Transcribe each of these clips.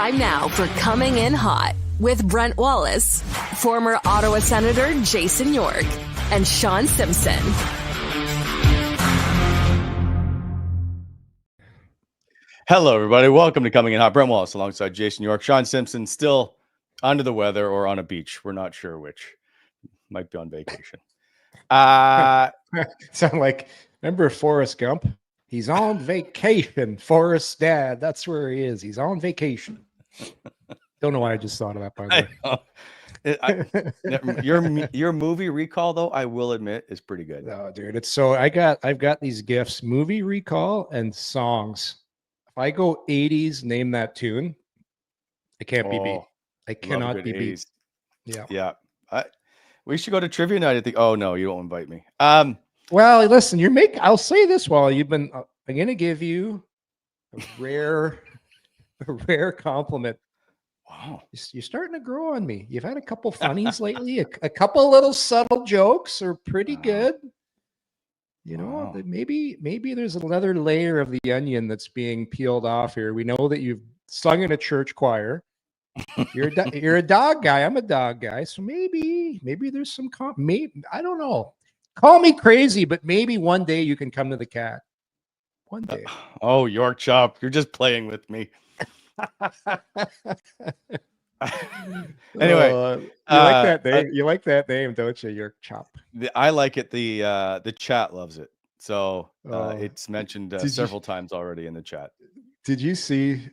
Time now for Coming In Hot with Brent Wallace, former Ottawa Senator Jason York, and Shawn Simpson. Hello, everybody. Welcome to Coming In Hot. Brent Wallace alongside Jason York. Shawn Simpson still under the weather or on a beach. We're not sure which. Might be on vacation. Sound like, remember Forrest Gump? He's on vacation. Forrest's dad. That's where he is. He's on vacation. Don't know why I just thought of that, by the way. Your movie recall, though, I will admit, is pretty good. Oh, dude, it's so I've got these gifts: movie recall and songs. If I go 80s, name that tune, it can't be beat. I cannot be beat. Yeah. We should go to trivia night. I think. Oh no, you don't invite me. Well, listen, I'll say this while you've been. I'm going to give you a rare compliment. Wow, you're starting to grow on me. You've had a couple funnies lately. A couple little subtle jokes are pretty good. You know, maybe there's another layer of the onion that's being peeled off here. We know that you've sung in a church choir. You're a dog guy. I'm a dog guy. So maybe there's some I don't know. Call me crazy, but maybe one day you can come to the cat. One day. Oh, York Chop, you're just playing with me. Anyway, you like that name? You like that name, don't you, York Chop? I like it. The chat loves it. So it's mentioned several times already in the chat. Did you see?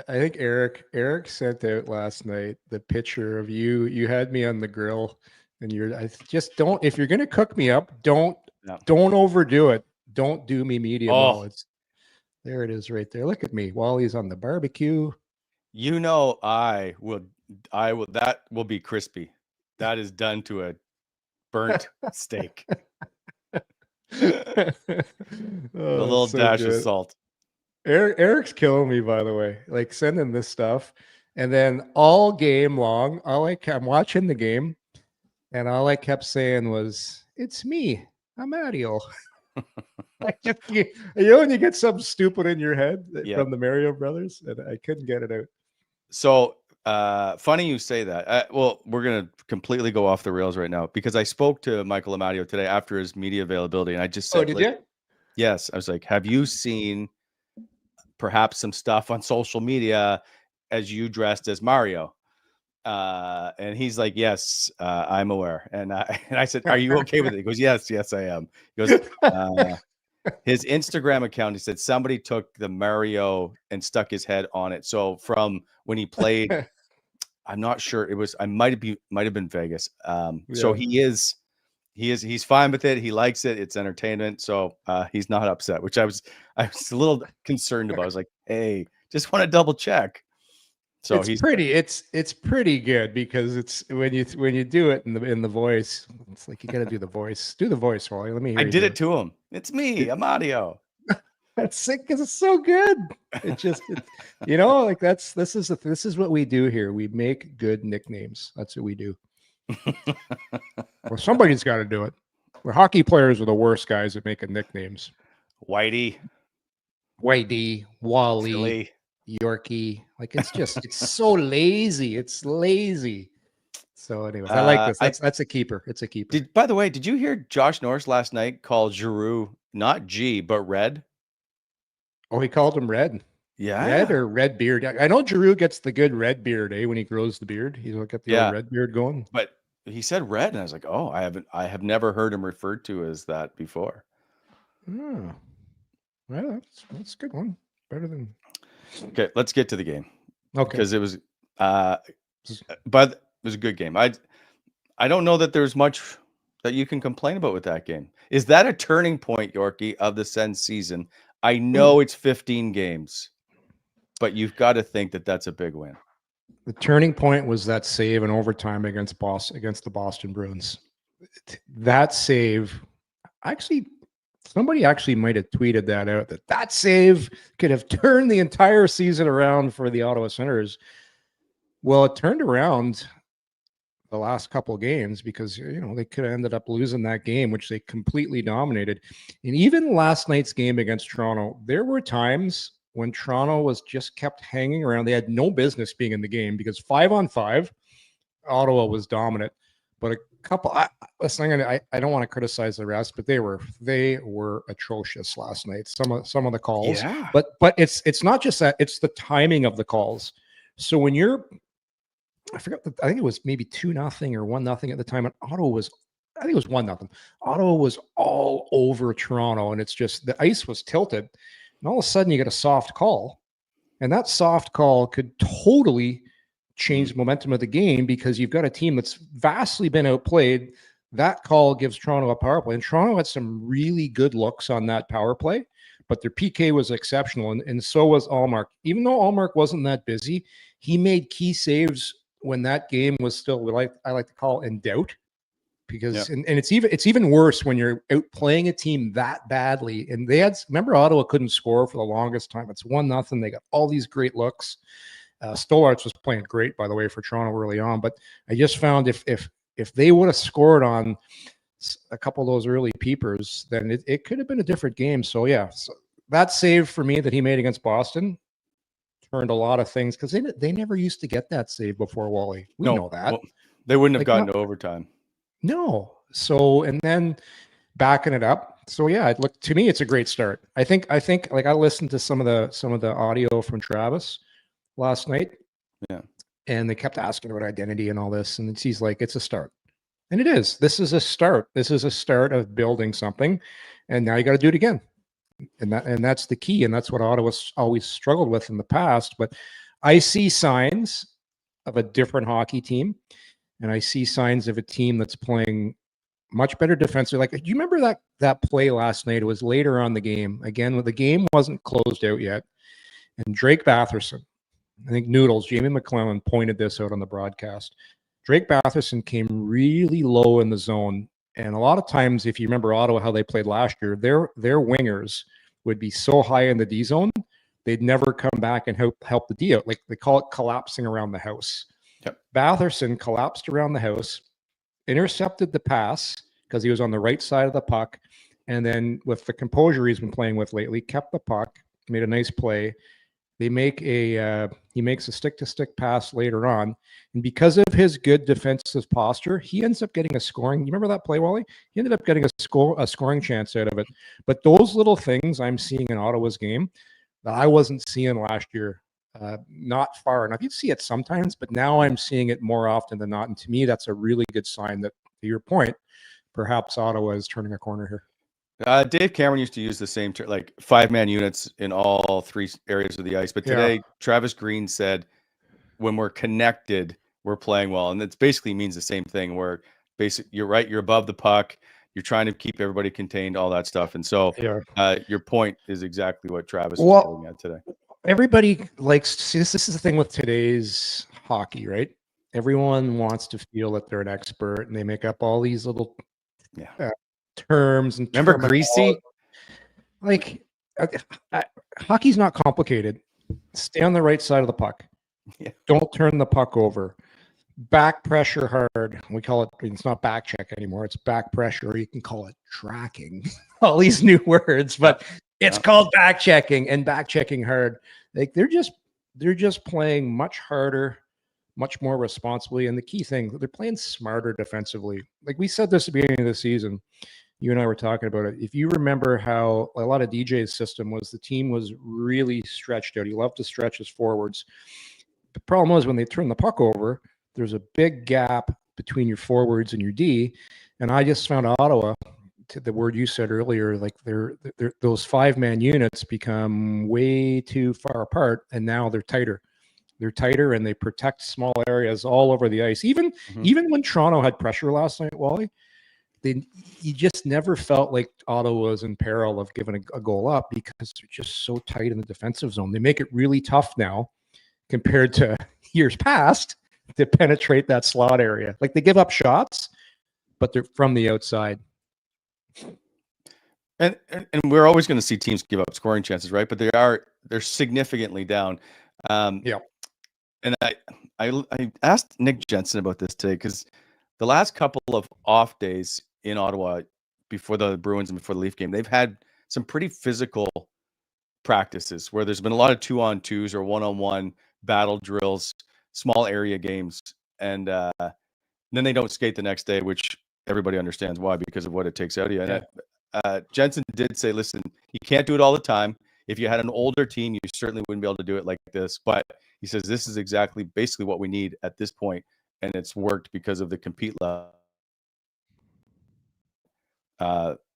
I think Eric sent out last night the picture of you. You had me on the grill, and if you're gonna cook me up, don't overdo it. Don't do me medium well. There it is right there. Look at me while he's on the barbecue. You know, I will. That will be crispy. That is done to a burnt steak. A little dash of salt. Eric's killing me, by the way. Like sending this stuff, and then all game long, I'm watching the game, and all I kept saying was, "It's me, Amadio." When you get something stupid in your head from the Mario Brothers, and I couldn't get it out. So funny you say that. Well, we're gonna completely go off the rails right now because I spoke to Michael Amadio today after his media availability, and I just said, did you? Yes. I was like, have you seen perhaps some stuff on social media as you dressed as Mario? And he's like, yes, I'm aware. And I said, are you okay with it? He goes, yes, I am. He goes, his Instagram account, he said somebody took the Mario and stuck his head on it. So from when he played, I'm not sure, I might have been Vegas. So he's fine with it. He likes it. It's entertainment. So he's not upset, which I was a little concerned about. I was like, hey, just want to double check. So it's pretty good because it's when you do it in the voice, it's like you got to do the voice. Do the voice, Wally. Let me hear. I did it to him. It's me, Amadio. That's sick because it's so good. Like this is what we do here. We make good nicknames. That's what we do. Well, somebody's got to do it. Well, hockey players are the worst guys at making nicknames. Whitey, Wally, Philly. Yorkie. Like it's so lazy. It's lazy. So anyways, I like this. That's a keeper. It's a keeper. By the way, did you hear Josh Norris last night call Giroux not G but Red? Oh, he called him Red. Yeah, Red or red beard. I know Giroux gets the good red beard, when he grows the beard. He's got the old red beard going. But he said Red, and I was like, oh, I have never heard him referred to as that before. Oh, well, that's a good one. Better than. Okay, let's get to the game. Okay, because it was, but it was a good game. I don't know that there's much that you can complain about with that game. Is that a turning point, Yorkie, of the Sens season? I know it's 15 games, but you've got to think that that's a big win. The turning point was that save in overtime against the Boston Bruins. That save, somebody might have tweeted that out, that save could have turned the entire season around for the Ottawa Senators. Well, it turned around the last couple of games because, they could have ended up losing that game, which they completely dominated. And even last night's game against Toronto, there were times when Toronto was just kept hanging around. They had no business being in the game because 5-on-5, Ottawa was dominant. But a couple, I don't want to criticize the rest, but they were atrocious last night. Some of the calls, Yeah. but it's not just that; it's the timing of the calls. So when you're, I think it was maybe 2-0 or 1-0 at the time, and Ottawa was, I think it was 1-0. Ottawa was all over Toronto, and it's just the ice was tilted, and all of a sudden you get a soft call, and that soft call could totally change the momentum of the game because you've got a team that's vastly been outplayed. That call gives Toronto a power play, and Toronto had some really good looks on that power play, but their PK was exceptional, and so was Ullmark. Even though Ullmark wasn't that busy, he made key saves when that game was still, I like to call, in doubt. Because and it's even worse when you're out playing a team that badly. And they had, remember, Ottawa couldn't score for the longest time. It's 1-0. They got all these great looks. Stolarz was playing great, by the way, for Toronto early on. But I just found if they would have scored on a couple of those early peepers, then it could have been a different game. So yeah, so that save for me that he made against Boston turned a lot of things, because they never used to get that save before, Wally. We know that. Well, they wouldn't have gotten to overtime. No. So, and then backing it up. So yeah, to me, it's a great start. I think like I listened to some of the audio from Travis last night. Yeah. And they kept asking about identity and all this. And he's like, it's a start. And it is. This is a start. This is a start of building something. And now you got to do it again. And that's the key. And that's what Ottawa's always struggled with in the past. But I see signs of a different hockey team. And I see signs of a team that's playing much better defensively. Like, do you remember that play last night? It was later on the game. Again, when the game wasn't closed out yet. And Drake Batherson, I think Noodles, Jamie McClellan pointed this out on the broadcast. Drake Batherson came really low in the zone. And a lot of times, if you remember Ottawa, how they played last year, their wingers would be so high in the D zone, they'd never come back and help the D out. Like, they call it collapsing around the house. Yep. Batherson collapsed around the house, intercepted the pass because he was on the right side of the puck, and then with the composure he's been playing with lately, kept the puck, made a nice play. He makes a stick-to-stick pass later on, and because of his good defensive posture, he ends up getting a scoring. You remember that play, Wally? He ended up getting a scoring chance out of it. But those little things I'm seeing in Ottawa's game that I wasn't seeing last year. Not far enough. You'd see it sometimes, but now I'm seeing it more often than not. And to me, that's a really good sign that, to your point, perhaps Ottawa is turning a corner here. Dave Cameron used to use the same term, like 5-man units in all three areas of the ice. But today, Travis Green said, when we're connected, we're playing well. And it basically means the same thing, where you're right, you're above the puck, you're trying to keep everybody contained, all that stuff. And so your point is exactly what Travis is getting at today. Everybody likes to see this. This is the thing with today's hockey, right? Everyone wants to feel that they're an expert, and they make up all these little terms. And remember Greasy? Like, hockey's not complicated. Stay on the right side of the puck. Yeah. Don't turn the puck over. Back pressure hard. We call it, it's not back check anymore. It's back pressure. Or you can call it tracking. All these new words, but it's called back checking, and back checking hard. Like, they're just playing much harder, much more responsibly. And the key thing, they're playing smarter defensively. Like we said this at the beginning of the season, you and I were talking about it. If you remember how a lot of DJ's system was, the team was really stretched out. He loved to stretch his forwards. The problem was, when they turn the puck over, there's a big gap between your forwards and your D. And I just found Ottawa, to the word you said earlier, like they're those 5-man units become way too far apart, and now they're tighter. They're tighter, and they protect small areas all over the ice. Even when Toronto had pressure last night, Wally, you just never felt like Ottawa was in peril of giving a goal up, because they're just so tight in the defensive zone. They make it really tough now compared to years past to penetrate that slot area. Like, they give up shots, but they're from the outside. And we're always going to see teams give up scoring chances, right? But they're significantly down. And I asked Nick Jensen about this today, because the last couple of off days in Ottawa, before the Bruins and before the Leaf game, they've had some pretty physical practices where there's been a lot of 2-on-2s or 1-on-1 battle drills, small area games, and then they don't skate the next day, which everybody understands why, because of what it takes out of you. And Jensen did say, listen, you can't do it all the time. If you had an older team, you certainly wouldn't be able to do it like this. But he says this is basically what we need at this point, and it's worked because of the compete level.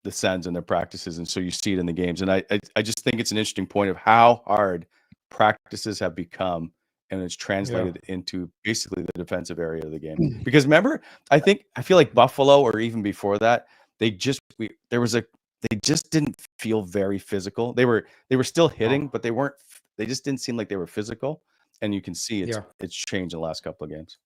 The Sens and their practices, and so you see it in the games. And I just think it's an interesting point of how hard practices have become, and it's translated into basically the defensive area of the game. Because remember, I feel like Buffalo, or even before that, they just didn't feel very physical. They were still hitting, but they just didn't seem like they were physical. And you can see it's changed in the last couple of games.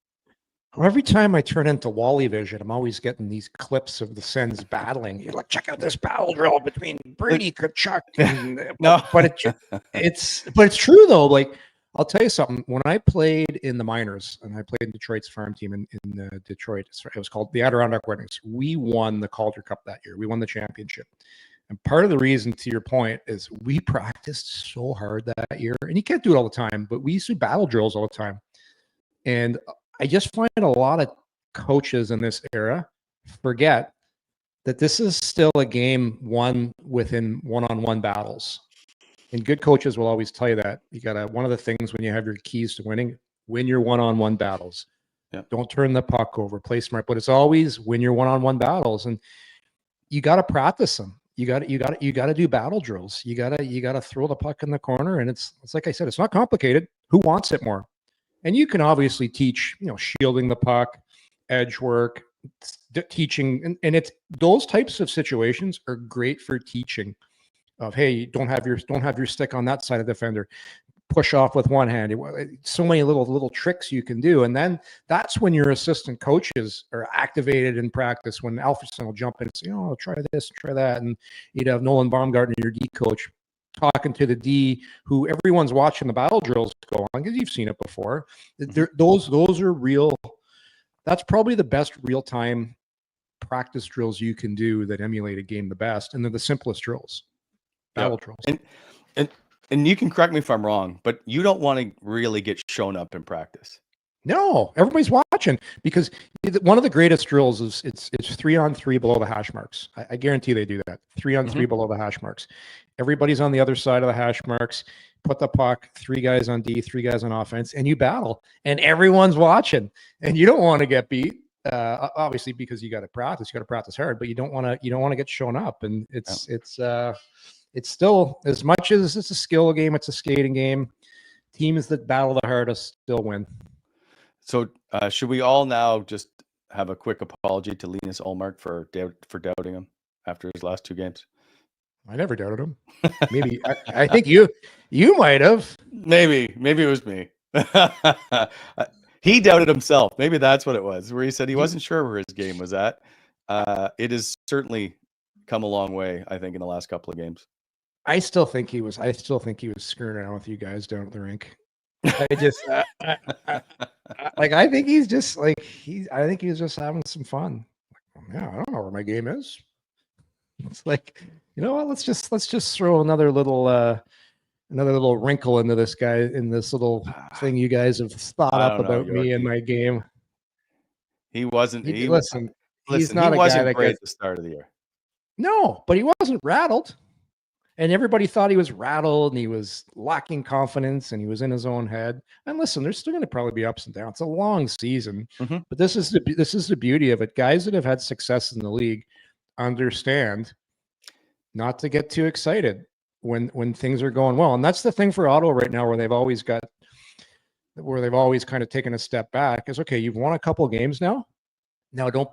Well, every time I turn into Wally Vision, I'm always getting these clips of the Sens battling. You're like, check out this battle drill between Brady Tkachuk. But it's true though. Like, I'll tell you something. When I played in the minors, and I played in Detroit's farm team in Detroit, it was called the Adirondack Winners. We won the Calder Cup that year. We won the championship. And part of the reason, to your point, is we practiced so hard that year. And you can't do it all the time, but we used to do battle drills all the time. And I just find a lot of coaches in this era forget that this is still a game won within one-on-one battles. And good coaches will always tell you that. You got one of the things when you have your keys to winning, win your one-on-one battles. Yeah. Don't turn the puck over, play smart, but it's always win your one-on-one battles. And you got to practice them. You got to do battle drills. You got to throw the puck in the corner. And it's like I said, it's not complicated. Who wants it more? And you can obviously teach, shielding the puck, edge work, teaching, and it's those types of situations are great for teaching. Of hey, don't have your stick on that side of the defender, push off with one hand. So many little tricks you can do, and then that's when your assistant coaches are activated in practice. When Alfredson will jump in and say, "Oh, try this, try that," and you'd have Nolan Baumgartner, your D coach, talking to the D, who everyone's watching the battle drills go on because you've seen it before. Those are real. That's probably the best real-time practice drills you can do that emulate a game the best, and they're the simplest drills, battle drills. And you can correct me if I'm wrong, but you don't want to really get shown up in practice. No, everybody's watching, because one of the greatest drills is it's 3-on-3 below the hash marks. I guarantee they do that. 3-on-3 below the hash marks. Everybody's on the other side of the hash marks. Put the puck, 3 guys on D, 3 guys on offense, and you battle. And everyone's watching. And you don't want to get beat, obviously, because you got to practice. You got to practice hard, but you don't want to get shown up. And it's still, as much as it's a skill game, it's a skating game. Teams that battle the hardest still win. So should we all now just have a quick apology to Linus Ullmark for doubting him after his last 2 games? I never doubted him. Maybe I think you might have. Maybe it was me. He doubted himself. Maybe that's what it was, where he said he wasn't sure where his game was at. It has certainly come a long way, I think, in the last couple of games. I still think he was screwing around with you guys down at the rink. I just I think he's just I think he was just having some fun. Yeah, I don't know where my game is. It's like, you know what? Let's just throw another little wrinkle into this guy, in this little thing you guys have thought up about me and my game. He wasn't. He's not a guy that great at the start of the year. No, but he wasn't rattled. And everybody thought he was rattled, and he was lacking confidence, and he was in his own head. And listen, there's still going to probably be ups and downs. It's a long season, but this is the beauty of it. Guys that have had success in the league understand not to get too excited when things are going well. And that's the thing for Ottawa right now, where they've always kind of taken a step back. Is okay, you've won a couple of games now. Now don't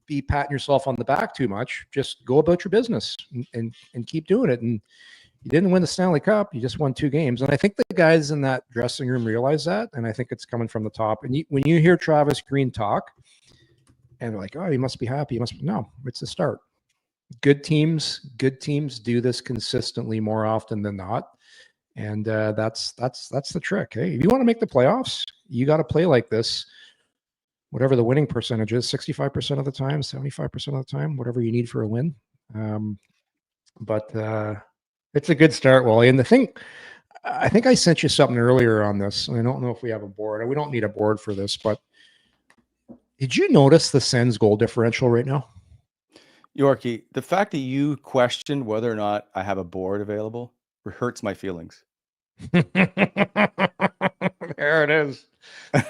be patting yourself on the back too much. Just go about your business and keep doing it. And you didn't win the Stanley Cup. You just won 2 games. And I think the guys in that dressing room realize that. And I think it's coming from the top. And when you hear Travis Green talk, and they're like, oh, he must be happy. No, it's a start. Good teams do this consistently more often than not. And that's the trick. Hey, if you want to make the playoffs, you got to play like this. Whatever the winning percentage is, 65% of the time, 75% of the time, whatever you need for a win. But It's a good start, Wally. And the thing, I think I sent you something earlier on this. I don't know if we have a board. We don't need a board for this, but did you notice the Sens goal differential right now? Yorkie, the fact that you questioned whether or not I have a board available hurts my feelings. There it is.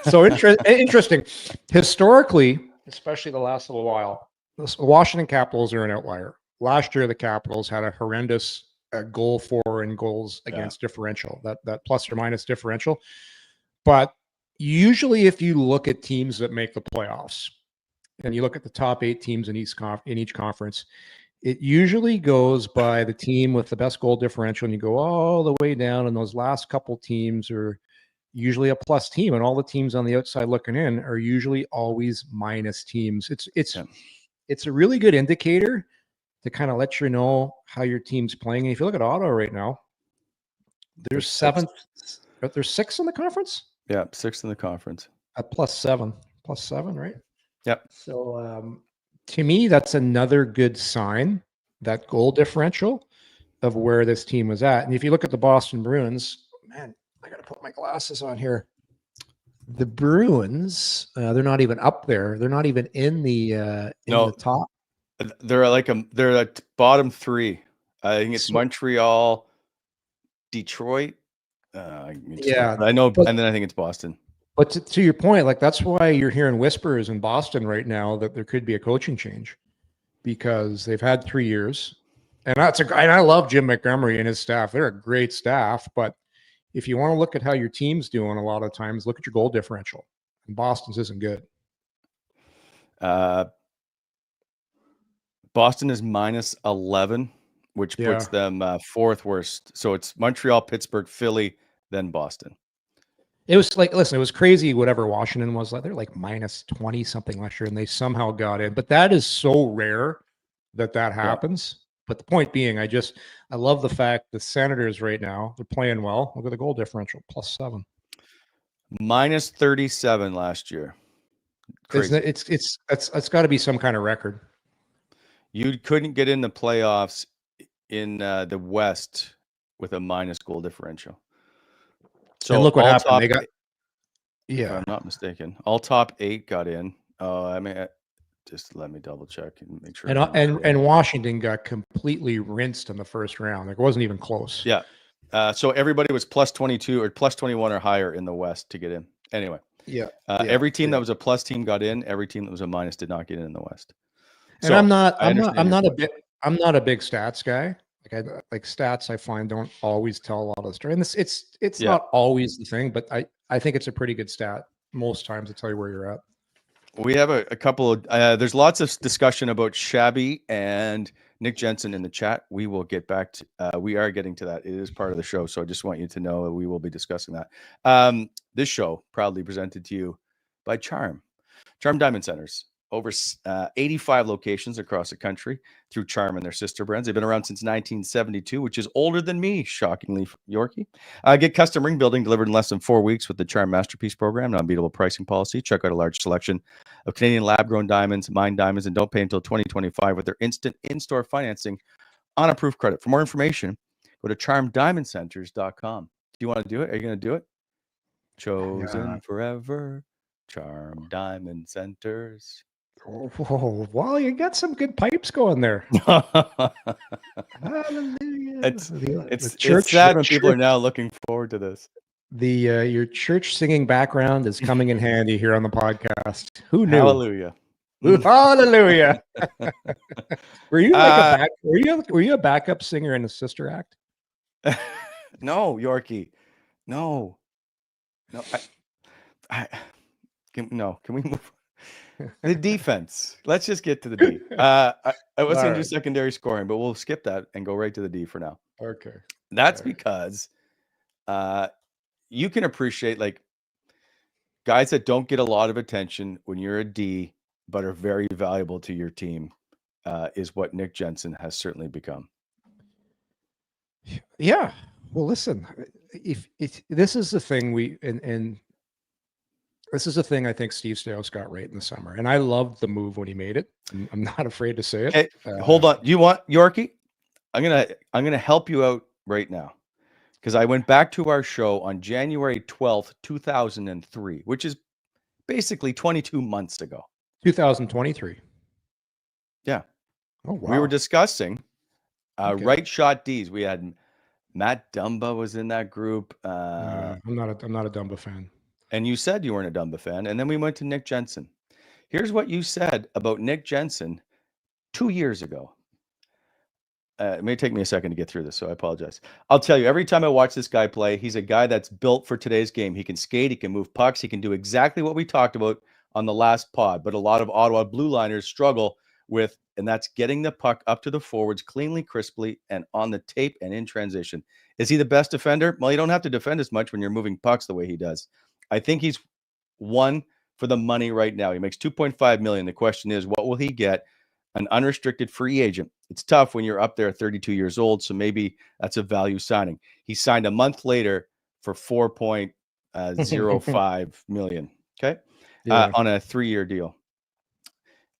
So interesting. Historically, especially the last little while, the Washington Capitals are an outlier. Last year, the Capitals had a horrendous goal for and goals against differential, that plus or minus differential. But usually, if you look at teams that make the playoffs, and you look at the top 8 teams in each conference, it usually goes by the team with the best goal differential, and you go all the way down, and those last couple teams are usually a plus team, and all the teams on the outside looking in are usually always minus teams. It's a really good indicator to kind of let you know how your team's playing. And if you look at Ottawa right now, there's 6 in the conference. Yeah, 6 in the conference. At +7, right? Yep. So to me, that's another good sign, that goal differential of where this team was at. And if you look at the Boston Bruins, man, I got to put my glasses on here. The Bruins, they're not even up there. They're not even in the top. They're at bottom 3. I think it's Montreal, Detroit. Yeah, I know, and then I think it's Boston. But to your point, like that's why you're hearing whispers in Boston right now that there could be a coaching change, because they've had 3 years, and and I love Jim Montgomery and his staff. They're a great staff, but if you want to look at how your team's doing, a lot of times look at your goal differential. And Boston's isn't good. Boston is -11, which puts them 4th worst. So it's Montreal, Pittsburgh, Philly, then Boston. It was like, listen, it was crazy whatever Washington was like. They're like -20 something last year, and they somehow got in. But that is so rare that happens. Yeah. But the point being, I love the fact the Senators right now, they're playing well. Look at the goal differential, +7. -37 last year. Crazy. It's got to be some kind of record. You couldn't get in the playoffs in the West with a minus goal differential. So and look what happened. They got, if I'm not mistaken, all top 8 got in. Just let me double check and make sure. And Washington got completely rinsed in the first round. Like, it wasn't even close. Yeah. So everybody was +22 or +21 or higher in the West to get in. Anyway. Yeah. Every team that was a plus team got in. Every team that was a minus did not get in the West. And so I'm not a big stats guy. Like stats, I find don't always tell a lot of the story. And it's not always the thing, but I think it's a pretty good stat most times to tell you where you're at. We have a couple of there's lots of discussion about Shabby and Nick Jensen in the chat. We will get back to we are getting to that. It is part of the show, so I just want you to know that we will be discussing that. This show proudly presented to you by Charm Diamond Centers. Over 85 locations across the country through Charm and their sister brands. They've been around since 1972, which is older than me, shockingly, Yorkie. Get custom ring building delivered in less than 4 weeks with the Charm Masterpiece Program, an unbeatable pricing policy. Check out a large selection of Canadian lab-grown diamonds, mined diamonds, and don't pay until 2025 with their instant in-store financing on approved credit. For more information, go to charmdiamondcenters.com. Do you want to do it? Are you going to do it? Chosen forever, Charm Diamond Centers. Oh, well, you got some good pipes going there. It's sad when people are now looking forward to this. Your church singing background is coming in handy here on the podcast. Who knew? Hallelujah. Hallelujah. Were you were you a backup singer in a sister act? No, Yorkie. No. Can we move? The defense. Let's just get to the D. I was going to do secondary scoring, but we'll skip that and go right to the D for now. Okay. That's because you can appreciate like guys that don't get a lot of attention when you're a D, but are very valuable to your team, is what Nick Jensen has certainly become. Yeah. Well, listen, if this is the thing this is the thing I think Steve Stais got right in the summer. And I loved the move when he made it. I'm not afraid to say it. Hey, hold on. Do you want Yorkie? I'm gonna help you out right now, because I went back to our show on January 12th, 2003, which is basically 22 months ago. 2023. Yeah. Oh, wow. We were discussing Okay. right shot Ds. We had Matt Dumba was in that group. I'm not a Dumba fan. And you said you weren't a Dumba fan. And then we went to Nick Jensen. Here's what you said about Nick Jensen 2 years ago. It may take me a second to get through this, so I apologize. I'll tell you, every time I watch this guy play, he's a guy that's built for today's game. He can skate, he can move pucks, he can do exactly what we talked about on the last pod. But a lot of Ottawa blue liners struggle with, and that's getting the puck up to the forwards cleanly, crisply, and on the tape and in transition. Is he the best defender? Well, you don't have to defend as much when you're moving pucks the way he does. I think he's one for the money right now. He makes $2.5 million. The question is, what will he get? An unrestricted free agent. It's tough when you're up there at 32 years old, so maybe that's a value signing. He signed a month later for $4.05 million. Okay, on a 3-year deal.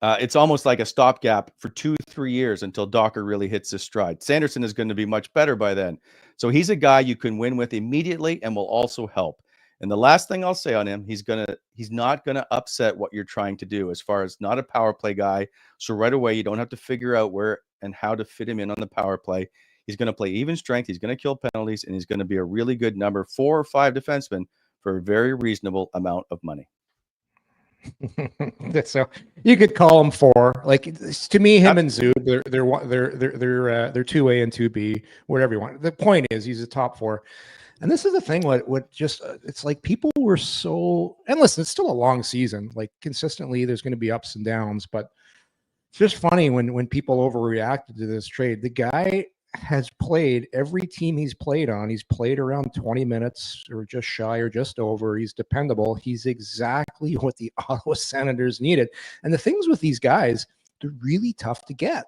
It's almost like a stopgap for 2-3 years until Docker really hits his stride. Sanderson is going to be much better by then, so he's a guy you can win with immediately and will also help. And the last thing I'll say on him, he's not gonna upset what you're trying to do, as far as not a power play guy. So right away, you don't have to figure out where and how to fit him in on the power play. He's going to play even strength. He's going to kill penalties, and he's going to be a really good number 4 or 5 defenseman for a very reasonable amount of money. So you could call him 4. Like, to me, him and Zub, they're 2A and 2B, whatever you want. The point is, he's a top 4. And this is the thing, what just, it's like people were so, and listen, it's still a long season. Like, consistently, there's going to be ups and downs, but it's just funny when people overreacted to this trade. The guy has played every team he's played on. He's played around 20 minutes or just shy or just over. He's dependable. He's exactly what the Ottawa Senators needed. And the things with these guys, they're really tough to get.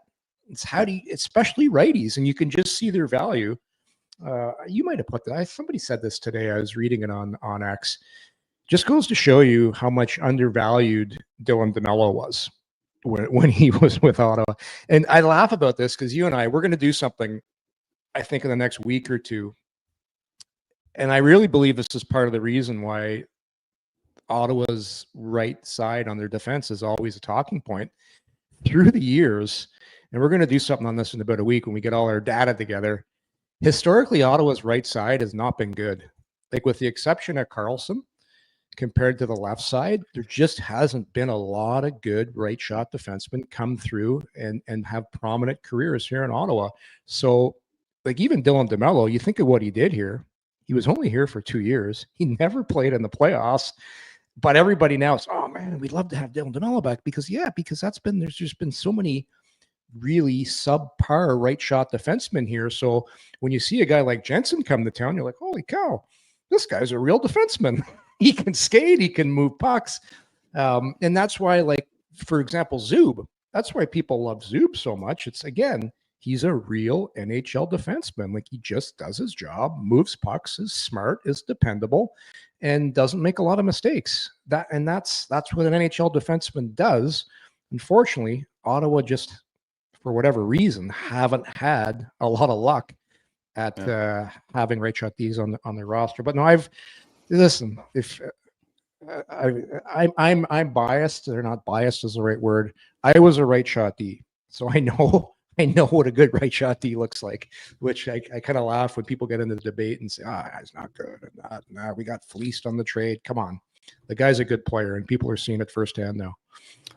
It's how do you, especially righties, and you can just see their value. You might have put that. Somebody said this today. I was reading it on X. Just goes to show you how much undervalued Dylan DeMello was when he was with Ottawa. And I laugh about this because you and we're going to do something, I think, in the next week or two. And I really believe this is part of the reason why Ottawa's right side on their defense is always a talking point through the years. And we're going to do something on this in about a week when we get all our data together. Historically, Ottawa's right side has not been good. Like, with the exception of Carlson, compared to the left side, there just hasn't been a lot of good right shot defensemen come through and have prominent careers here in Ottawa. So, like, even Dylan DeMello, you think of what he did here. He was only here for 2 years. He never played in the playoffs. But everybody now is, oh man, we'd love to have Dylan DeMello back because there's just been so many really subpar right shot defensemen here. So when you see a guy like Jensen come to town, you're like, holy cow, this guy's a real defenseman. He can skate, he can move pucks. And that's why, like, for example, Zub, that's why people love Zub so much. It's, again, he's a real NHL defenseman. Like, he just does his job, moves pucks, is smart, is dependable, and doesn't make a lot of mistakes. That's what an NHL defenseman does. Unfortunately, Ottawa just, for whatever reason, haven't had a lot of luck at having right shot Ds on their roster. But no, listen, if I'm biased, or not biased is the right word. I was a right shot D, so I know what a good right shot D looks like, which I kind of laugh when people get into the debate and say, it's not good. We got fleeced on the trade. Come on. The guy's a good player, and people are seeing it firsthand now.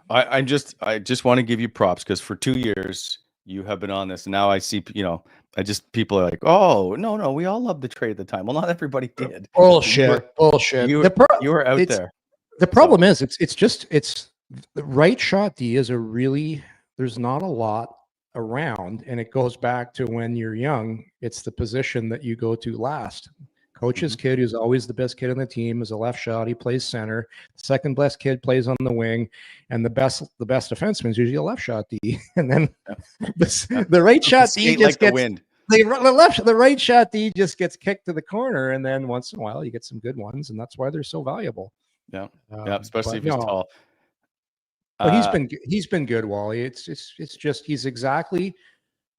I just want to give you props, because for 2 years you have been on this, and now I see, people are like, oh, no, we all loved the trade at the time. Well, not everybody did. Bullshit. You were out there. The problem is, it's the right shot D is there's not a lot around, and it goes back to when you're young. It's the position that you go to last. Coach's kid, who's always the best kid on the team, is a left shot. He plays center. The second best kid plays on the wing, and the best defenseman is usually a left shot D. And then the right shot D just gets the right shot D just gets kicked to the corner, and then once in a while you get some good ones, and that's why they're so valuable. Yeah, especially if he's tall. But he's been good, Wally. It's just he's exactly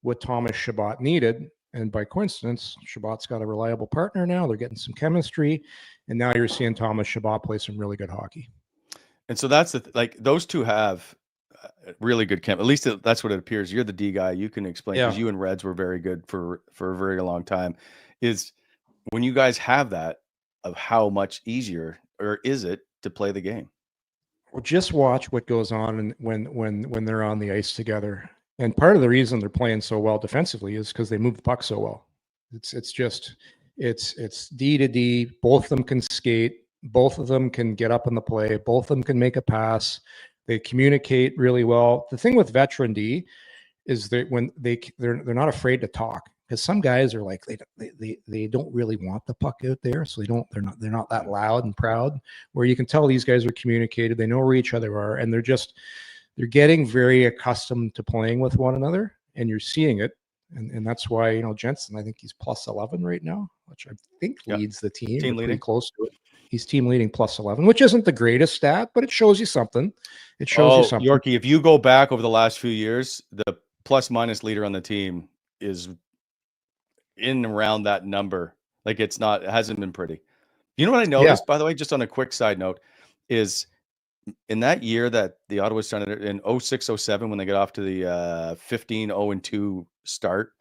what Thomas Chabot needed. And by coincidence, Chabot's got a reliable partner now. They're getting some chemistry. And now you're seeing Thomas Chabot play some really good hockey. And so that's like those two have really good chem. At least that's what it appears. You're the D guy. You can explain because you and Reds were very good for a very long time. Is when you guys have that, of how much easier or is it to play the game? Well, just watch what goes on when they're on the ice together. And part of the reason they're playing so well defensively is because they move the puck so well. It's D to D. Both of them can skate. Both of them can get up in the play. Both of them can make a pass. They communicate really well. The thing with veteran D is that when they're not afraid to talk, because some guys are like they don't really want the puck out there, so they're not that loud and proud. Where you can tell these guys are communicated, they know where each other are, and they're getting very accustomed to playing with one another, and you're seeing it. And that's why, Jensen, I think he's plus 11 right now, which I think leads the team. Team leading. Pretty close to it. He's team leading plus 11, which isn't the greatest stat, but it shows you something. It shows you something. Yorkie, if you go back over the last few years, the plus minus leader on the team is in around that number. Like it hasn't been pretty. You know what I noticed, by the way, just on a quick side note, is in that year that the Ottawa Senators in 06-07, when they get off to the 15-0-2 start.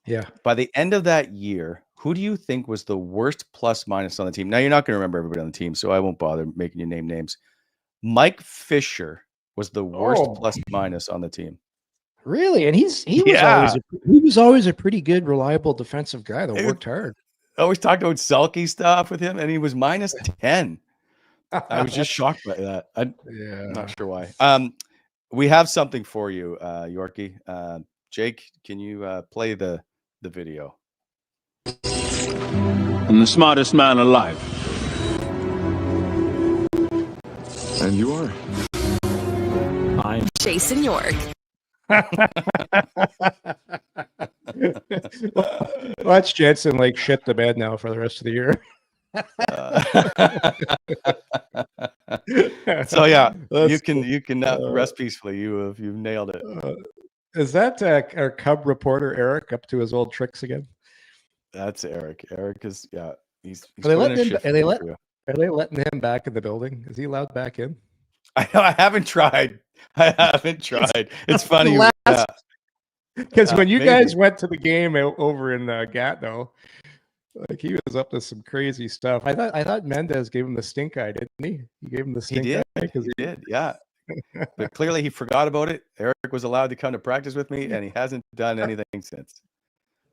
Yeah. By the end of that year, who do you think was the worst plus minus on the team? Now you're not going to remember everybody on the team, so I won't bother making you name names. Mike Fisher was the worst plus minus on the team. Really? And he was always a pretty good, reliable defensive guy that worked hard. I always talked about Selke stuff with him, and he was minus 10. I was just shocked by that. I'm not sure why. We have something for you, Yorkie. Jake, can you play the video? I'm the smartest man alive. And you are? I'm Jason York. Watch Jensen like shit the bed now for the rest of the year. So yeah, you can rest peacefully. You've nailed it. Is that our Cub reporter Eric up to his old tricks again? That's Eric. Eric is he's are they letting him back in the building? Is he allowed back in? I haven't tried. It's funny because when you guys went to the game over in Gatineau, like he was up to some crazy stuff. I thought Mendez gave him the stink eye, didn't he? He gave him the stink eye. He did, yeah. But clearly he forgot about it. Eric was allowed to come to practice with me, and he hasn't done anything since.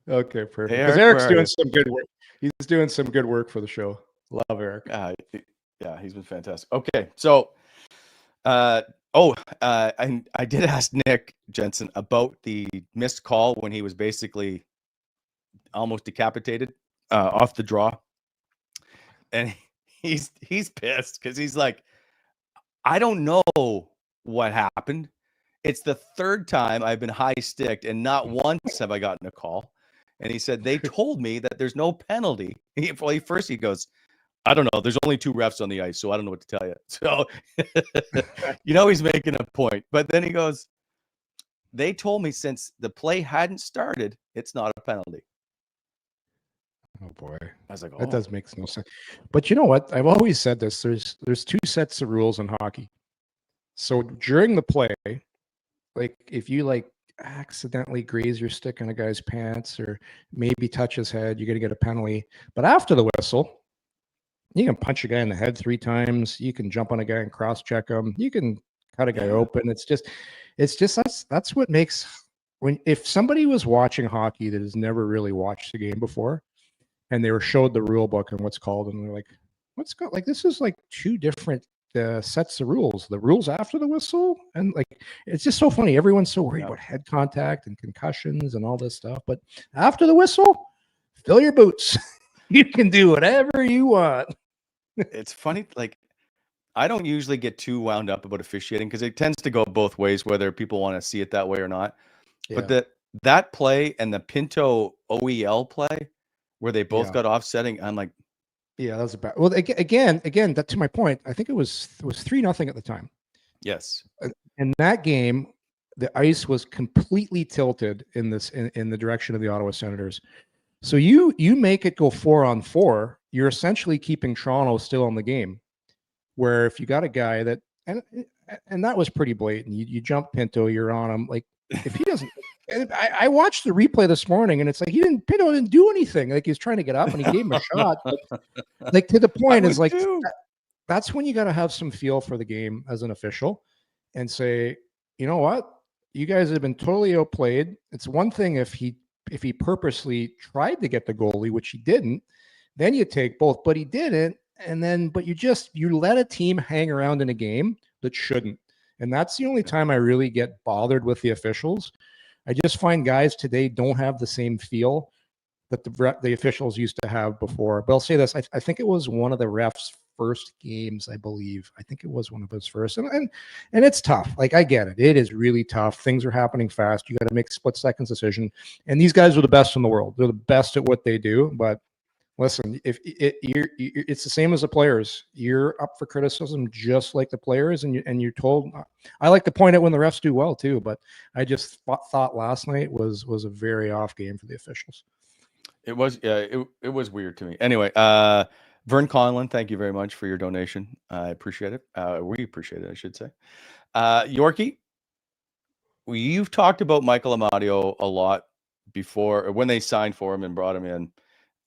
Okay, perfect. Hey, Because Eric's doing some good work. He's doing some good work for the show. Love Eric. Yeah, he's been fantastic. Okay, so I did ask Nick Jensen about the missed call when he was basically almost decapitated off the draw, and he's pissed because he's like, I don't know what happened. It's the third time I've been high sticked, and not once have I gotten a call. And he said they told me that there's no penalty. First he goes, I don't know. There's only 2 refs on the ice, so I don't know what to tell you. So, he's making a point. But then he goes, they told me since the play hadn't started, it's not a penalty. Oh boy. I was like, that does make no sense. But you know what? I've always said this. There's 2 sets of rules in hockey. So during the play, like if you accidentally graze your stick on a guy's pants or maybe touch his head, you're going to get a penalty. But after the whistle, you can punch a guy in the head 3 times. You can jump on a guy and cross check him. You can cut a guy open. It's just that's what makes if somebody was watching hockey that has never really watched the game before, and they were showed the rule book and what's called, and they're like, this is like 2 different sets of rules. The rules after the whistle, and it's just so funny. Everyone's so worried about head contact and concussions and all this stuff, but after the whistle, fill your boots. You can do whatever you want. It's funny, I don't usually get too wound up about officiating because it tends to go both ways, whether people want to see it that way or not. Yeah. But that play and the Pinto OEL play where they both got offsetting, I'm like, yeah, that was about. Well, again, that to my point, I think it was 3-0 at the time. Yes. In that game, the ice was completely tilted in the direction of the Ottawa Senators. So you make it go 4-on-4, you're essentially keeping Toronto still in the game. Where if you got a guy that and that was pretty blatant. You jump Pinto, you're on him. Like if he doesn't, I watched the replay this morning, and it's like Pinto didn't do anything. Like he was trying to get up, and he gave him a shot. But, like to the point is like that's when you got to have some feel for the game as an official, and say, you know what, you guys have been totally outplayed. It's one thing if he purposely tried to get the goalie, which he didn't, then you take both, but he didn't. And then, but you let a team hang around in a game that shouldn't. And that's the only time I really get bothered with the officials. I just find guys today don't have the same feel that the officials used to have before. But I'll say this, I think it was one of the refs' first games, I believe. I think it was one of his first. And it's tough. Like, I get it. It is really tough. Things are happening fast. You got to make a split-second decision. And these guys are the best in the world. They're the best at what they do. But listen, it's the same as the players. You're up for criticism just like the players, and you're told. I like to point out when the refs do well too, but I just thought last night was a very off game for the officials. It was, yeah, it was weird to me. Anyway, Vern Conlon, thank you very much for your donation. I appreciate it. We appreciate it, I should say. Yorkie, you've talked about Michael Amadio a lot before when they signed for him and brought him in.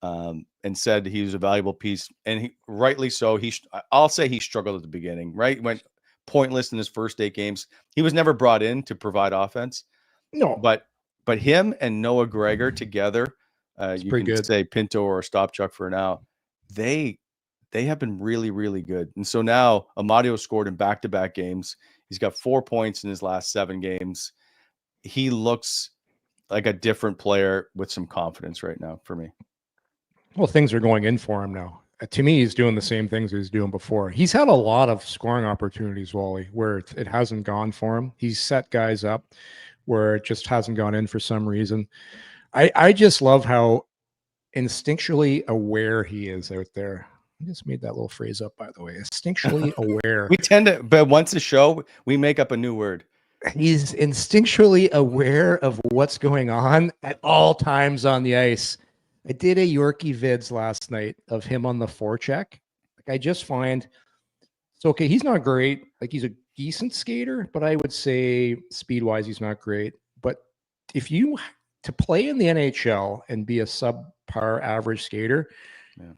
And said he was a valuable piece, and he rightly so. I'll say he struggled at the beginning, right? Went pointless in his first 8 games. He was never brought in to provide offense. No, but him and Noah Gregor together, you can good. say Pinto or Stopchuk for now. They have been really, really good. And so now Amadio scored in back-to-back games. He's got 4 points in his last 7 games. He looks like a different player with some confidence right now for me. Well, things are going in for him now. To me, he's doing the same things he was doing before. He's had a lot of scoring opportunities, Wally, where it hasn't gone for him. He's set guys up where it just hasn't gone in for some reason. I just love how instinctually aware he is out there. I just made that little phrase up, by the way. Instinctually aware. We tend to, but once a show, we make up a new word. He's instinctually aware of what's going on at all times on the ice. I did a Yorkie vids last night of him on the forecheck. Like, I just find it's okay. He's not great. Like, he's a decent skater, but I would say speed-wise, he's not great. But if you to play in the NHL and be a subpar average skater,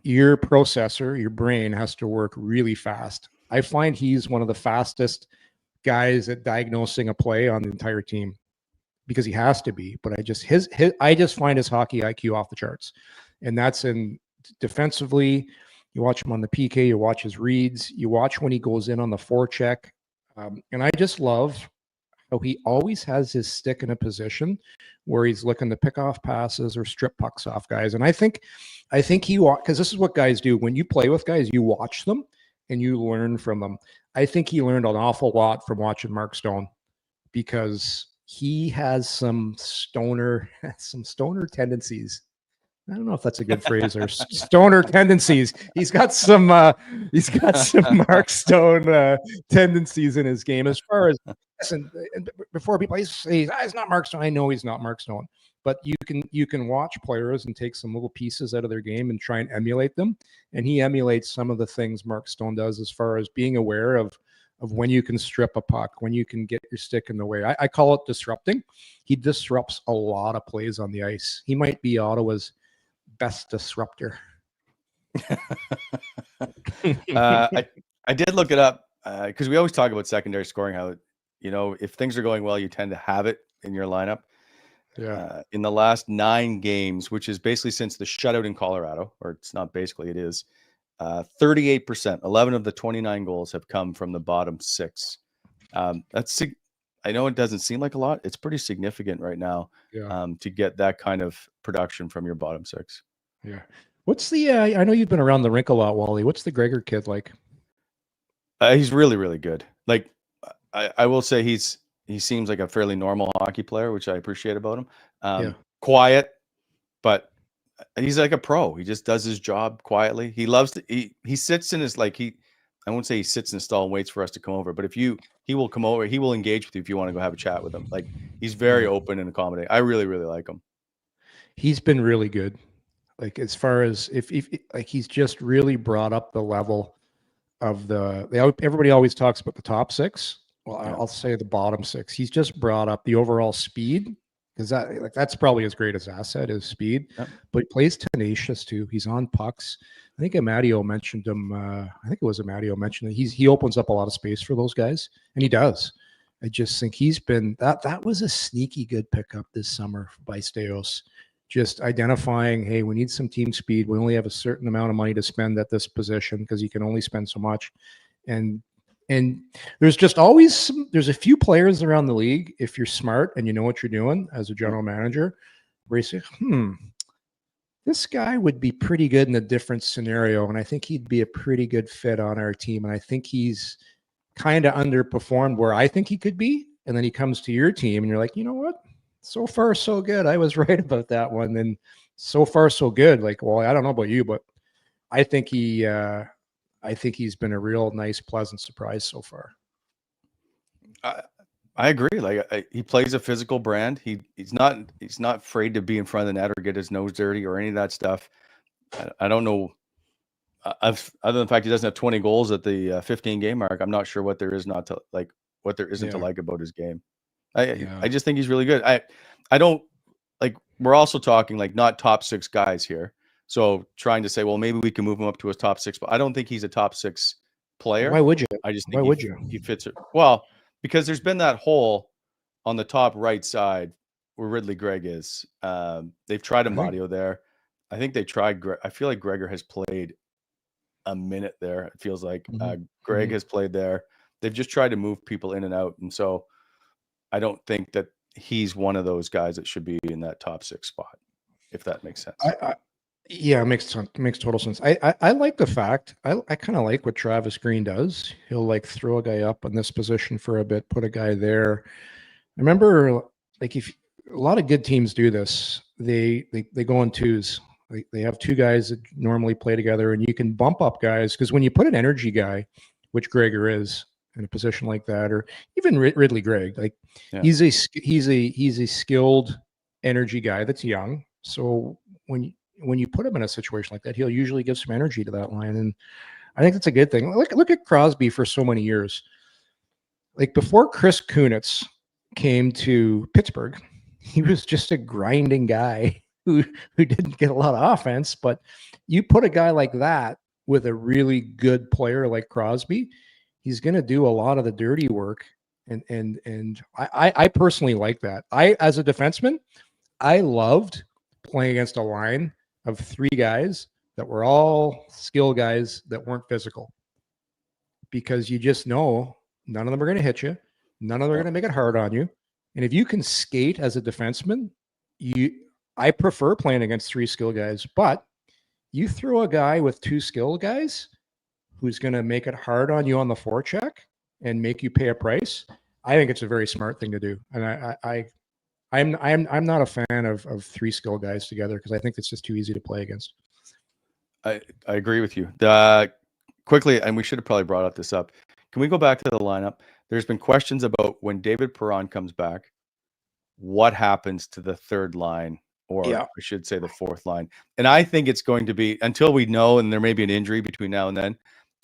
your processor, your brain has to work really fast. I find he's one of the fastest guys at diagnosing a play on the entire team, because he has to be. But I just find his hockey IQ off the charts. And that's in defensively. You watch him on the PK, you watch his reads, you watch when he goes in on the forecheck. And I just love how he always has his stick in a position where he's looking to pick off passes or strip pucks off guys. And I think because this is what guys do. When you play with guys, you watch them and you learn from them. I think he learned an awful lot from watching Mark Stone, because he has some stoner tendencies. I don't know if that's a good phrase, or stoner tendencies. He's got some Mark Stone tendencies in his game. As far as, listen, before people say he's not Mark Stone, I know he's not Mark Stone, but you can watch players and take some little pieces out of their game and try and emulate them. And he emulates some of the things Mark Stone does, as far as being aware of when you can strip a puck, when you can get your stick in the way. I call it disrupting. He disrupts a lot of plays on the ice. He might be Ottawa's best disruptor. I did look it up, because we always talk about secondary scoring, how, if things are going well, you tend to have it in your lineup. Yeah. In the last 9 games, which is basically since the shutout in Colorado, or it's not basically, it is, 38%, 11 of the 29 goals have come from the bottom 6. That's, I know it doesn't seem like a lot. It's pretty significant right now, to get that kind of production from your bottom 6. Yeah. What's the, I know you've been around the rink a lot, Wally. What's the Gregor kid like? He's really, really good. Like, I will say he seems like a fairly normal hockey player, which I appreciate about him. Quiet, but he's like a pro. He just does his job quietly. He loves to, he sits in his, like, I won't say he sits in the stall and waits for us to come over, but he will come over, he will engage with you if you want to go have a chat with him. Like, he's very open and accommodating. I really, really like him. He's been really good. Like, as far as if like, he's just really brought up the level of everybody always talks about the top six. Well, Yeah. I'll say the bottom six. He's just brought up the overall speed, because that's probably his greatest asset is speed. Yep. But he plays tenacious too. He's on pucks. I think Amadio mentioned him. I think it was Amadio mentioned that he opens up a lot of space for those guys, and he does. I just think he's been that was a sneaky good pickup this summer by Sttzle. Just identifying, hey, we need some team speed. We only have a certain amount of money to spend at this position because you can only spend so much. And there's just always there's a few players around the league, if you're smart and you know what you're doing as a general manager, where you say, this guy would be pretty good in a different scenario, and I think he'd be a pretty good fit on our team. And I think he's kind of underperformed where I think he could be. And then he comes to your team and you're like, you know what? So far, so good. I was right about that one. And so far, so good. Like, well, I don't know about you, but I think he's been a real nice, pleasant surprise so far. I agree. Like, he plays a physical brand. He's not afraid to be in front of the net or get his nose dirty or any of that stuff. I don't know. Other than the fact he doesn't have 20 goals at the 15 game mark, I'm not sure what there is not to like, what there isn't to like about his game. I just think he's really good. I don't like, we're also talking like not top six guys here. So trying to say, well, maybe we can move him up to a top six, but I don't think he's a top six player. Why would you? I just think he fits it. Well, because there's been that hole on the top right side where Ridley Gregg is. They've tried Amadio there. I think they tried. I feel like Gregor has played a minute there. It feels like Gregg has played there. They've just tried to move people in and out. And so I don't think that he's one of those guys that should be in that top six spot, if that makes sense. Yeah, it makes total sense. I like the fact, I kind of like what Travis Green does. He'll like throw a guy up in this position for a bit, put a guy there. I remember, like, if a lot of good teams do this, they go in twos. They have two guys that normally play together, and you can bump up guys, because when you put an energy guy, which Gregor is, in a position like that, or even Ridley Gregg, like he's a skilled energy guy that's young. So when you put him in a situation like that, he'll usually give some energy to that line, and I think that's a good thing. Look at Crosby for so many years. Like, before Chris Kunitz came to Pittsburgh, he was just a grinding guy who didn't get a lot of offense. But you put a guy like that with a really good player like Crosby, he's going to do a lot of the dirty work. And I personally like that. As a defenseman, I loved playing against a line of three guys that were all skill guys that weren't physical, because you just know none of them are going to hit you. None of them are going to make it hard on you. And if you can skate as a defenseman, I prefer playing against three skill guys, but you throw a guy with two skill guys who's going to make it hard on you on the forecheck and make you pay a price. I think it's a very smart thing to do. And I'm not a fan of three skill guys together, because I think it's just too easy to play against. I agree with you. Quickly, and we should have probably brought up this up. Can we go back to the lineup? There's been questions about when David Perron comes back, what happens to the third line, or I should say the fourth line. And I think it's going to be, until we know, and there may be an injury between now and then,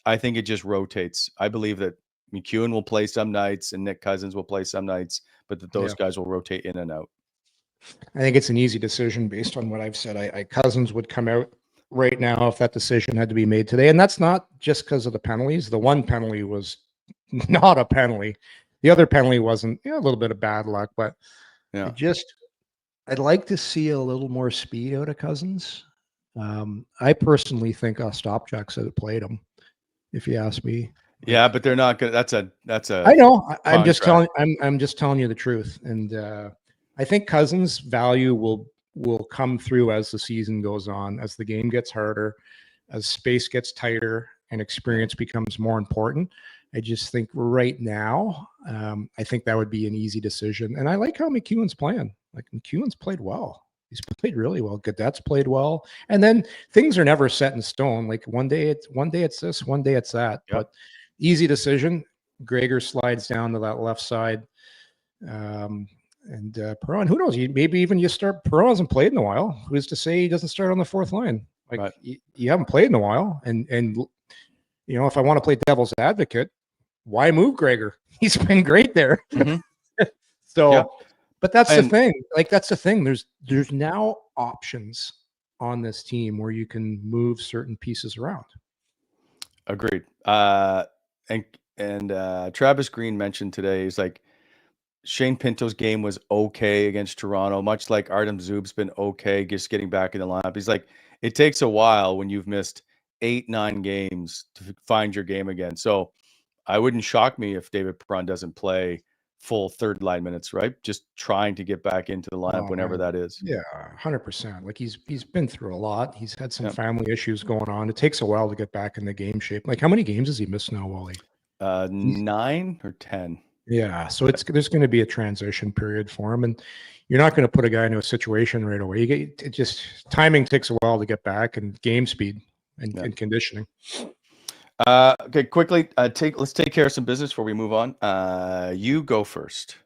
I think it just rotates. I believe that McEwen will play some nights and Nick Cousins will play some nights, but that those guys will rotate in and out. I think it's an easy decision based on what I've said. Cousins would come out right now if that decision had to be made today. And that's not just because of the penalties. The one penalty was not a penalty. The other penalty wasn't, a little bit of bad luck, but I'd like to see a little more speed out of Cousins. I personally think Ostapchuk should have played him, if you ask me. Yeah, but they're not going to, that's a, I know. I'm just telling you the truth. And I think Cousins' value will come through as the season goes on, as the game gets harder, as space gets tighter and experience becomes more important. I just think right now, I think that would be an easy decision. And I like how McEwen's playing. Like, McEwen's played well. He's played really well. Gadet's played well. And then things are never set in stone. Like one day it's this, one day it's that. Yep. But easy decision. Gregor slides down to that left side. And Perron, who knows? Maybe even you start. Perron hasn't played in a while. Who's to say he doesn't start on the fourth line? Like Right. you haven't played in a while. And you know, if I want to play devil's advocate, why move Gregor? He's been great there. Mhm. So, Yeah. but that's the thing. Like that's the thing. There's now options on this team where you can move certain pieces around. Agreed. And Travis Green mentioned today, he's like, Shane Pinto's game was okay against Toronto, much like Artem Zub's been okay just getting back in the lineup. He's like, it takes a while when you've missed 8-9 games to find your game again. So I wouldn't shock me if David Perron doesn't play full third line minutes, right? Just trying to get back into the lineup whenever that is. Yeah, 100%. Like he's been through a lot. He's had some family issues going on. It takes a while to get back in the game shape. Like how many games has he missed now, Wally? 9 or 10. Yeah, so there's going to be a transition period for him, and you're not going to put a guy into a situation right away. Timing takes a while to get back, and game speed and conditioning. Okay, quickly, let's take care of some business before we move on. You go first.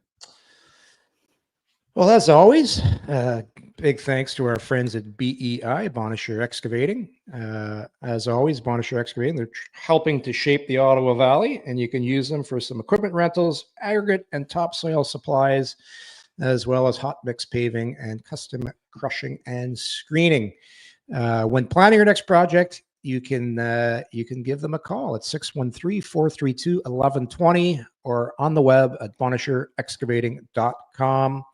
Well, as always, big thanks to our friends at BEI, Bonnechere Excavating. As always, Bonnechere Excavating, they're helping to shape the Ottawa Valley, and you can use them for some equipment rentals, aggregate and topsoil supplies, as well as hot mix paving and custom crushing and screening. When planning your next project, you can give them a call at 613-432-1120 or on the web at bonnechereexcavating.com.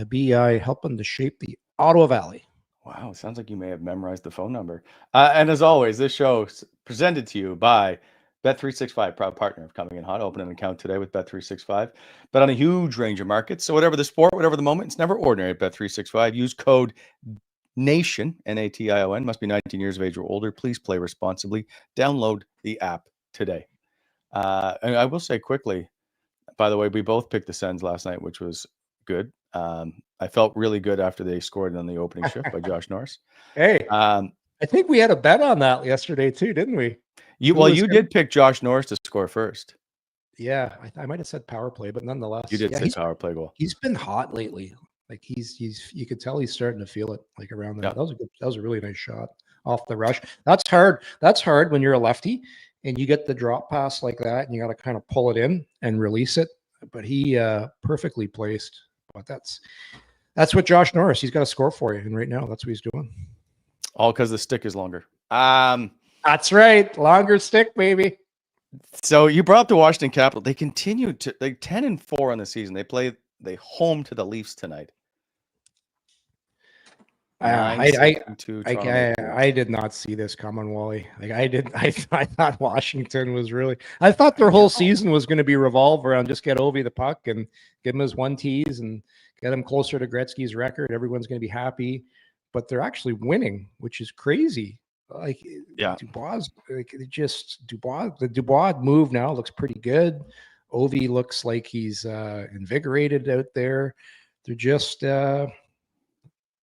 BEI helping to shape the Ottawa Valley. Wow, sounds like you may have memorized the phone number. And as always, this show is presented to you by Bet365, proud partner of Coming in Hot. Open an account today with Bet365. Bet on a huge range of markets. So whatever the sport, whatever the moment, it's never ordinary at Bet365. Use code NATION, NATION, must be 19 years of age or older. Please play responsibly. Download the app today. And I will say quickly, by the way, we both picked the Sens last night, which was good. I felt really good after they scored on the opening shift by Josh Norris. Hey, I think we had a bet on that yesterday too, didn't we? You did pick Josh Norris to score first. Yeah, I might have said power play, but nonetheless, You did say power play goal. He's been hot lately. Like he's you could tell he's starting to feel it. Like around the, that was a really nice shot off the rush. That's hard. That's hard when you're a lefty and you get the drop pass like that, and you got to kind of pull it in and release it. But he perfectly placed. But that's what Josh Norris, he's got to score for you. And right now, that's what he's doing. All because the stick is longer. That's right. Longer stick, baby. So you brought up the Washington Capitals. They continue to 10-4 on the season. They home to the Leafs tonight. I did not see this coming, Wally. Like I thought Washington was really. I thought their whole season was going to be revolve around just get Ovi the puck and give him his one tease and get him closer to Gretzky's record. Everyone's going to be happy, but they're actually winning, which is crazy. Like Dubois, the Dubois move now looks pretty good. Ovi looks like he's invigorated out there. They're just.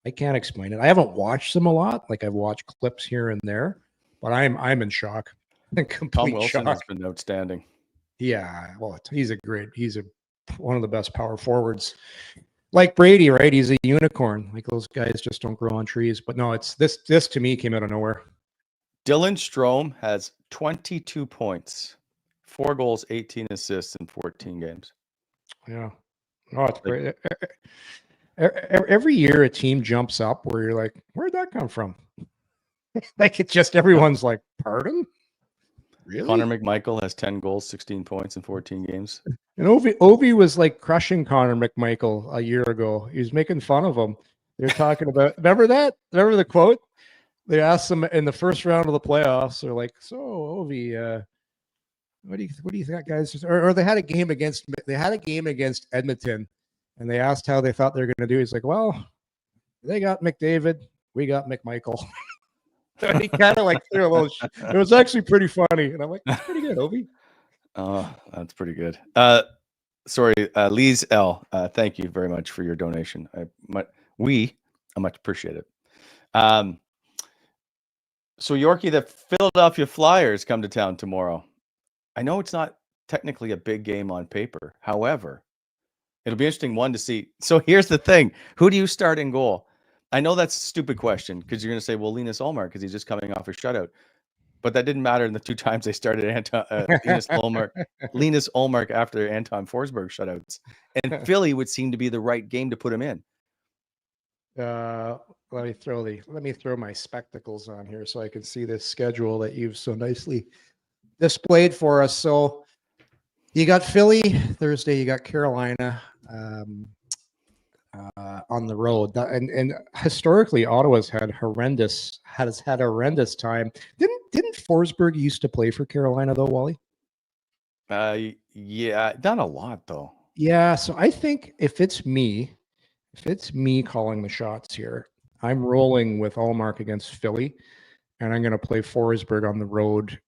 I can't explain it. I haven't watched them a lot. Like I've watched clips here and there, but I'm in shock. Tom Wilson has been outstanding. Yeah, well, he's one of the best power forwards. Like Brady, right? He's a unicorn. Like those guys just don't grow on trees. But no, it's this to me came out of nowhere. Dylan Strome has 22 points, 4 goals, 18 assists in 14 games. Yeah. Oh, it's great. Every year a team jumps up where you're like, where'd that come from? Like it's just everyone's like, pardon? Really? Connor McMichael has 10 goals, 16 points in 14 games. And Ovi was like crushing Connor McMichael a year ago. He was making fun of him. They're talking about, remember that? Remember the quote? They asked him in the first round of the playoffs, they're like, so Ovi, what do you think, guys? Or they had a game against Edmonton. And they asked how they thought they were going to do. He's like, well, they got McDavid. We got McMichael. He kind of like threw a little it was actually pretty funny. And I'm like, that's pretty good, Ovi. Oh, that's pretty good. Sorry, Lise L. Thank you very much for your donation. We I much appreciate it. So Yorkie, the Philadelphia Flyers come to town tomorrow. I know it's not technically a big game on paper. However, it'll be interesting one to see. So here's the thing. Who do you start in goal? I know that's a stupid question because you're going to say, well, Linus Ullmark, because he's just coming off a shutout. But that didn't matter in the 2 times they started Linus Ullmark after Anton Forsberg shutouts. And Philly would seem to be the right game to put him in. Let me throw my spectacles on here so I can see this schedule that you've so nicely displayed for us. So you got Philly Thursday, you got Carolina on the road, and historically Ottawa's had horrendous time. Didn't Forsberg used to play for Carolina though, Wally? Yeah, not a lot though. Yeah, so I think if it's me calling the shots here, I'm rolling with Ullmark against Philly, and I'm going to play Forsberg on the road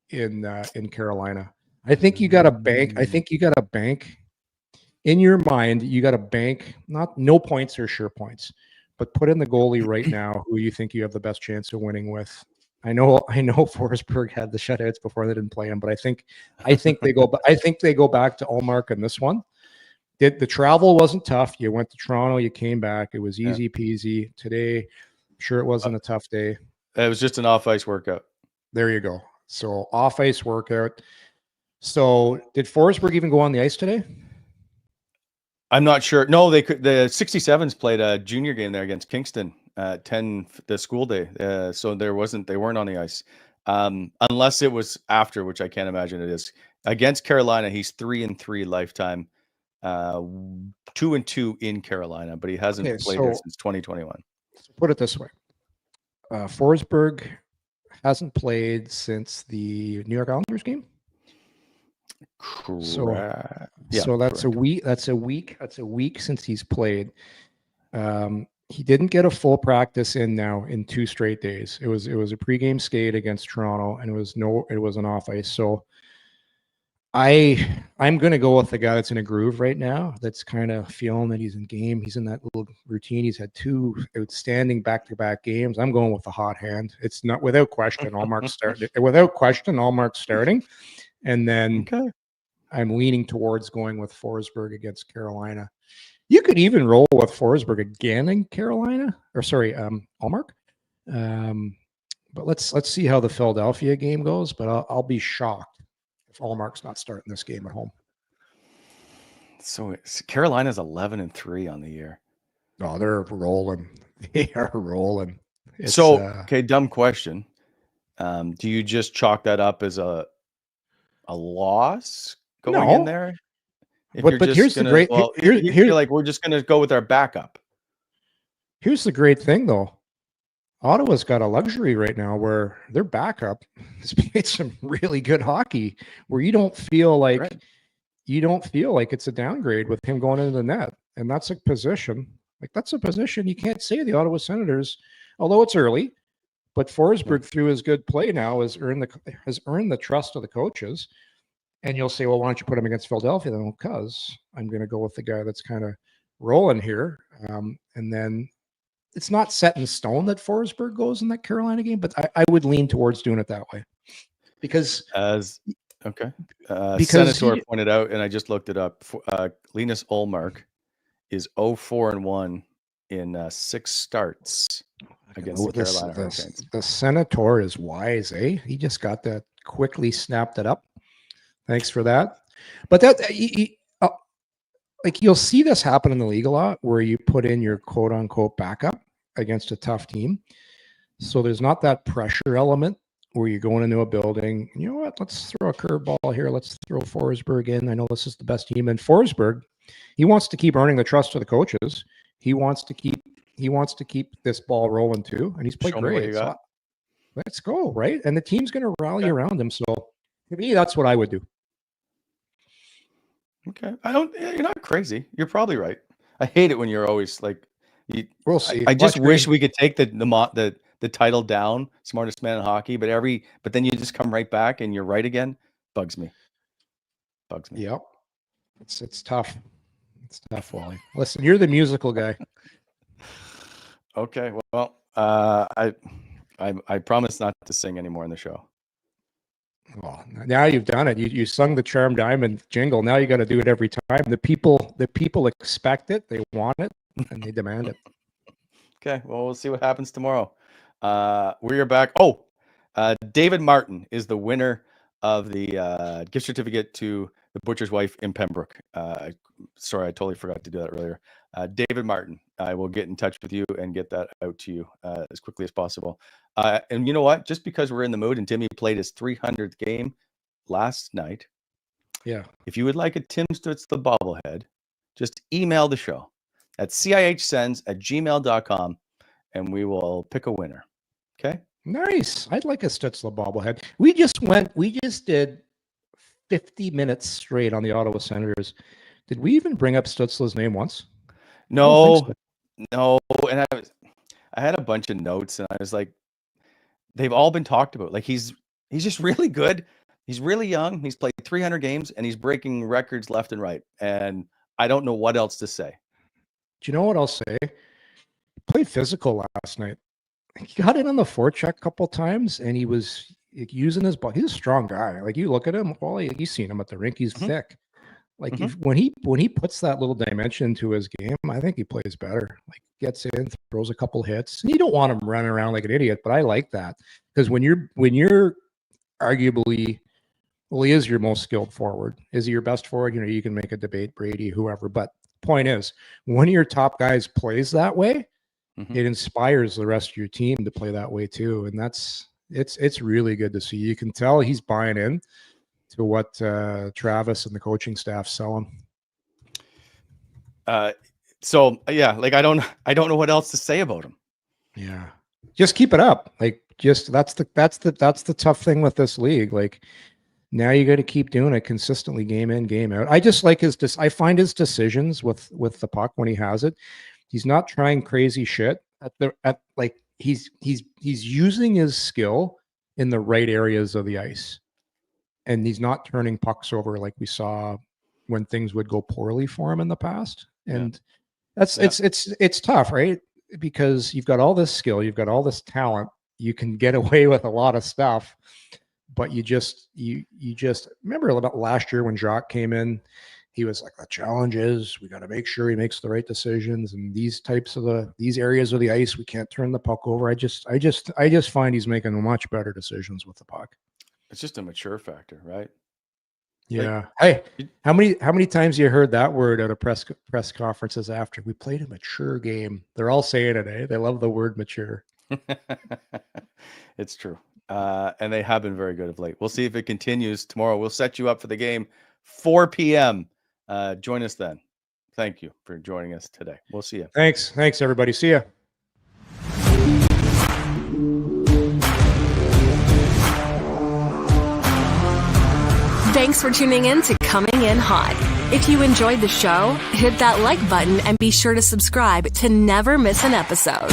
in Carolina. I think you got to bank. I think you got to bank in your mind. You got to bank no points or sure points, but put in the goalie right now who you think you have the best chance of winning with. I know Forsberg had the shutouts before they didn't play him, but I think they go. I think they go back to Ullmark in this one. The travel wasn't tough. You went to Toronto, you came back. It was easy peasy. Today, I'm sure it wasn't a tough day. It was just an off-ice workout. There you go. So off-ice workout. So did Forsberg even go on the ice today? I'm not sure. No, they could. The 67s played a junior game there against Kingston at 10 the school day. So they weren't on the ice. Unless it was after, which I can't imagine it is. Against Carolina, he's 3-3 lifetime. 2-2 in Carolina, but he hasn't played there since 2021. So put it this way. Forsberg hasn't played since the New York Islanders game. Correct. So that's correct. a week since he's played. He didn't get a full practice in 2 straight days. It was a pregame skate against Toronto, and it was an off ice. So I'm going to go with the guy that's in a groove right now. That's kind of feeling that he's in game. He's in that little routine. He's had 2 outstanding back-to-back games. I'm going with the hot hand. It's not without question. Ullmark's starting. And then I'm leaning towards going with Forsberg against Carolina. You could even roll with Forsberg again in Carolina, Ullmark. But let's see how the Philadelphia game goes. But I'll be shocked if Ullmark's not starting this game at home. So Carolina's 11-3 on the year. Oh, they're rolling. They are rolling. Dumb question. Do you just chalk that up as a loss going in there? But here's the great. You're like, we're just going to go with our backup. Here's the great thing, though. Ottawa's got a luxury right now where their backup has played some really good hockey, where you don't feel like it's a downgrade with him going into the net, and that's a position. You can't say the Ottawa Senators, although it's early, but Forsberg through his good play now has earned the trust of the coaches. And you'll say, well, why don't you put him against Philadelphia? Then, because I'm going to go with the guy that's kind of rolling here, and then. It's not set in stone that Forsberg goes in that Carolina game, but I would lean towards doing it that way because Senator pointed out, and I just looked it up. Linus Ullmark is 0-4-1 in 6 starts against the Carolina Hurricanes. The Senator is wise, eh? He just got that quickly, snapped it up. Thanks for that. But that. You'll see this happen in the league a lot where you put in your quote unquote backup against a tough team. So there's not that pressure element where you're going into a building. You know what? Let's throw a curveball here. Let's throw Forsberg in. I know this is the best team. And Forsberg, he wants to keep earning the trust of the coaches. He wants to keep this ball rolling too. And he's played great. So let's go, right? And the team's going to rally around him. So to me, that's what I would do. Okay. You're not crazy. You're probably right. I hate it when you're always like, we'll see. I just wish we could take the title down, smartest man in hockey, but then you just come right back and you're right again. Bugs me. Yep. It's tough. It's tough, Wally. Listen, you're the musical guy. Okay. Well, I promise not to sing anymore in the show. Well, now you've done it. You sung the Charm Diamond jingle. Now you got to do it every time. The people expect it. They want it, and they demand it. Okay. Well, we'll see what happens tomorrow. We are back. Oh, David Martin is the winner of the gift certificate to the Butcher's Wife in Pembroke. Sorry, I totally forgot to do that earlier. David Martin, I will get in touch with you and get that out to you as quickly as possible. And you know what? Just because we're in the mood and Timmy played his 300th game last night. Yeah. If you would like a Tim Sttzle bobblehead, just email the show at cihsends@gmail.com and we will pick a winner. Okay? Nice. I'd like a Sttzle bobblehead. We just did 50 minutes straight on the Ottawa Senators. Did we even bring up Stützle's name once? No. And I had a bunch of notes and I was like, they've all been talked about. Like he's just really good. He's really young. He's played 300 games and he's breaking records left and right. And I don't know what else to say. Do you know what I'll say? He played physical last night. He got in on the forecheck a couple times and he was using his body. He's a strong guy. Like you look at him, well, you've seen him at the rink. He's thick. Like when he puts that little dimension to his game, I think he plays better. Like gets in, throws a couple hits. And you don't want him running around like an idiot, but I like that because when you're arguably, well, he is your most skilled forward. Is he your best forward? You know, you can make a debate, Brady, whoever. But the point is, one of your top guys plays that way, it inspires the rest of your team to play that way too. And it's really good to see. You can tell he's buying in to what Travis and the coaching staff sell him. So yeah, like I don't know what else to say about him. Yeah, just keep it up. Like just that's the tough thing with this league. Like now you got to keep doing it consistently, game in, game out. I just like I find his decisions with the puck when he has it. He's not trying crazy shit he's using his skill in the right areas of the ice. And he's not turning pucks over like we saw when things would go poorly for him in the past. And it's tough, right? Because you've got all this skill, you've got all this talent, you can get away with a lot of stuff, but you just remember about last year when Jacques came in, he was like, the challenge is we got to make sure he makes the right decisions and these areas of the ice, we can't turn the puck over. I just find he's making much better decisions with the puck. It's just a mature factor, right? Yeah. Like, hey, how many times you heard that word at a press conferences after we played a mature game? They're all saying it, eh? They love the word mature. It's true. And they have been very good of late. We'll see if it continues tomorrow. We'll set you up for the game, 4 p.m. Join us then. Thank you for joining us today. We'll see you. Thanks, everybody. See ya. Thanks for tuning in to Coming In Hot. If you enjoyed the show, hit that like button and be sure to subscribe to never miss an episode.